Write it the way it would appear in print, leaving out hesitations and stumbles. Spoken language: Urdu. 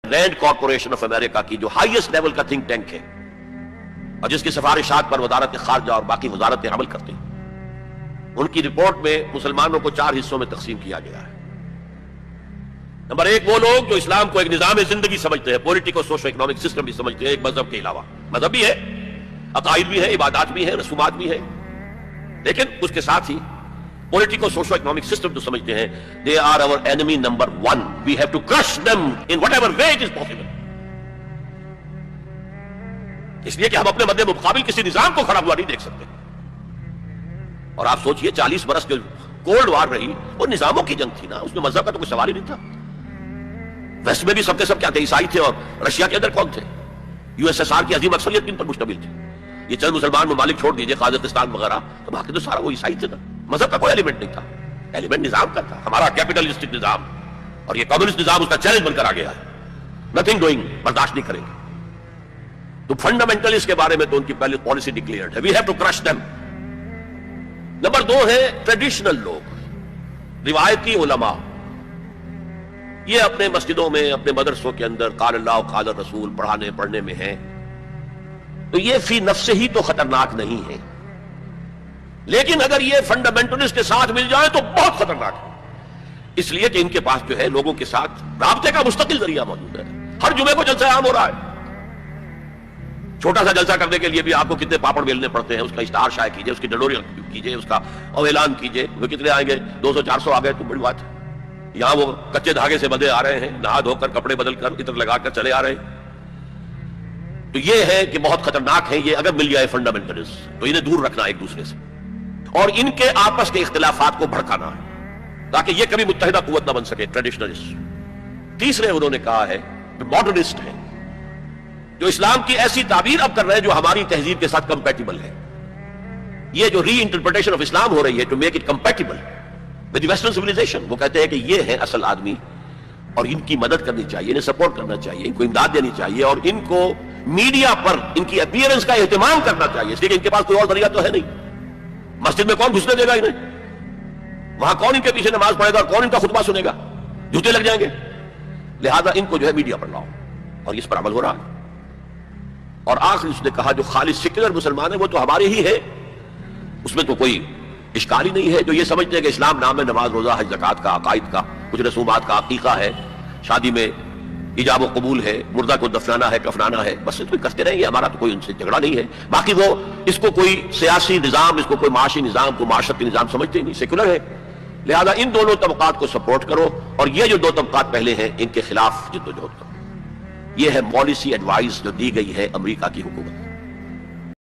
رینڈ کارپوریشن آف امریکہ کی جو ہائیسٹ لیول کا تھنک ٹینک ہے اور جس کی سفارشات پر وزارت خارجہ اور باقی وزارتیں عمل کرتی ہیں، ان کی رپورٹ میں مسلمانوں کو 4 حصوں میں تقسیم کیا گیا ہے۔ نمبر 1 وہ لوگ جو اسلام کو ایک نظام زندگی سمجھتے ہیں، پولیٹیکل سوشو اکنامک سسٹم بھی سمجھتے ہیں، ایک مذہب کے علاوہ۔ مذہب بھی ہے، عقائد بھی ہے، عبادات بھی ہے، رسومات بھی ہے، لیکن اس کے ساتھ ہی پولیٹیکل سوشو اکنامک سسٹم جو سمجھتے ہیں they are our enemy number 1. We have to crush them in whatever way it is possible. اس لیے کہ ہم اپنے مد مقابل کسی نظام کو کھڑا ہوا نہیں دیکھ سکتے۔ اور آپ سوچئے 40 برس جو کولڈ وار رہی وہ نظاموں کی جنگ تھی نا، اس میں مذہب کا تو کوئی سوال ہی نہیں تھا۔ ویسٹ میں بھی سب کے سب کیا تھے؟ عیسائی تھے، اور رشیا کے اندر کون تھے؟ USSR کی عظیم اکثریت کن پر مشتمل تھی؟ یہ چند مسلمان ممالک چھوڑ دیجئے، قازقستان وغیرہ، تو باقی تو سارا وہ عیسائی تھے نا۔ مذہب کا کوئی ایلیمنٹ نہیں تھا، ایلیمنٹ نظام کا تھا، ہمارا کیپٹلسٹک نظام، اور یہ کمیونسٹ نظام اس کا چیلنج بن کر آ گیا ہے۔ نتھنگ ڈوئنگ، برداشت نہیں کریں گے۔ تو فنڈامنٹل کے بارے میں تو ان کی پہلے پالیسی ڈکلیئرڈ ہے، we have to crush them. نمبر 2 ہے ٹریڈیشنل لوگ، روایتی علماء، یہ اپنے مسجدوں میں، اپنے مدرسوں کے اندر قال اللہ قال الرسول پڑھنے میں ہیں، تو یہ فی نفس ہی تو خطرناک نہیں ہے، لیکن اگر یہ فنڈامنٹلسٹ کے ساتھ مل جائے تو بہت خطرناک ہے، اس لیے کہ ان کے پاس جو ہے لوگوں کے ساتھ رابطے کا مستقل ذریعہ موجود ہے۔ ہر جمعے کو جلسہ عام ہو رہا ہے، چھوٹا سا جلسہ کرنے کے لیے بھی آپ کو کتنے پاپڑ بیلنے پڑتے ہیں، اس کا اشتہار شائع کیجئے، اس کی ڈنڈوری کیجئے، اس کا اعلان کیجئے، وہ کتنے آئیں گے؟ 200-400 آ گئے تو بڑی بات ہے۔ یہاں وہ کچے دھاگے سے بندے آ رہے ہیں، نہا دھو کر کپڑے بدل کر عطر لگا کر چلے آ رہے ہیں۔ تو یہ ہے کہ بہت خطرناک ہے یہ، اگر مل جائے فنڈامنٹلسٹ تو انہیں دور رکھنا ایک دوسرے سے، اور ان کے آپس کے اختلافات کو بھڑکانا ہے تاکہ یہ کبھی متحدہ قوت نہ بن سکے، ٹریڈیشنلسٹ۔ تیسرے انہوں نے کہا ہے کہ ماڈرنسٹ ہے، جو اسلام کی ایسی تعبیر اب کر رہے ہیں جو ہماری تہذیب کے ساتھ کمپیٹیبل ہے۔ یہ جو ری انٹرپریٹیشن آف اسلام ہو رہی ہے to make it compatible with western civilisation, وہ کہتے ہیں کہ یہ ہے اصل آدمی، اور ان کی مدد کرنی چاہیے، انہیں سپورٹ کرنا چاہیے، ان کو امداد دینی چاہیے، اور ان کو میڈیا پر ان کی اپیئرنس کا اہتمام کرنا چاہیے، اس لیے کہ ان کے پاس کوئی اور ذریعہ تو ہے نہیں۔ مسجد میں کون گھسنے دے گا انہیں؟ وہاں کون ان کے پیچھے نماز پڑھے گا، اور کون ان کا خطبہ سنے گا؟ جوتے لگ جائیں گے۔ لہذا ان کو جو ہے میڈیا پر لاؤ، اور اس پر عمل ہو رہا ہے۔ اور آخر اس نے کہا جو خالص سیکولر مسلمان ہیں وہ تو ہمارے ہی ہے، اس میں تو کوئی اشکال ہی نہیں ہے، جو یہ سمجھتے ہیں کہ اسلام نام ہے نماز، روزہ، حج، زکوٰۃ کا، عقائد کا، کچھ رسومات کا، عقیقہ ہے، شادی میں ایجاب و قبول ہے، مردہ کو دفنانا ہے، کفنانا ہے، بس تو کرتے رہیں گے، ہمارا تو کوئی ان سے جھگڑا نہیں ہے۔ باقی وہ اس کو کوئی سیاسی نظام، اس کو کوئی معاشی نظام، کوئی معاشرتی نظام سمجھتے ہی نہیں، سیکولر ہے۔ لہذا ان دونوں طبقات کو سپورٹ کرو، اور یہ جو 2 طبقات پہلے ہیں ان کے خلاف جدوجہد کرو۔ یہ ہے پالیسی ایڈوائز جو دی گئی ہے امریکہ کی حکومت۔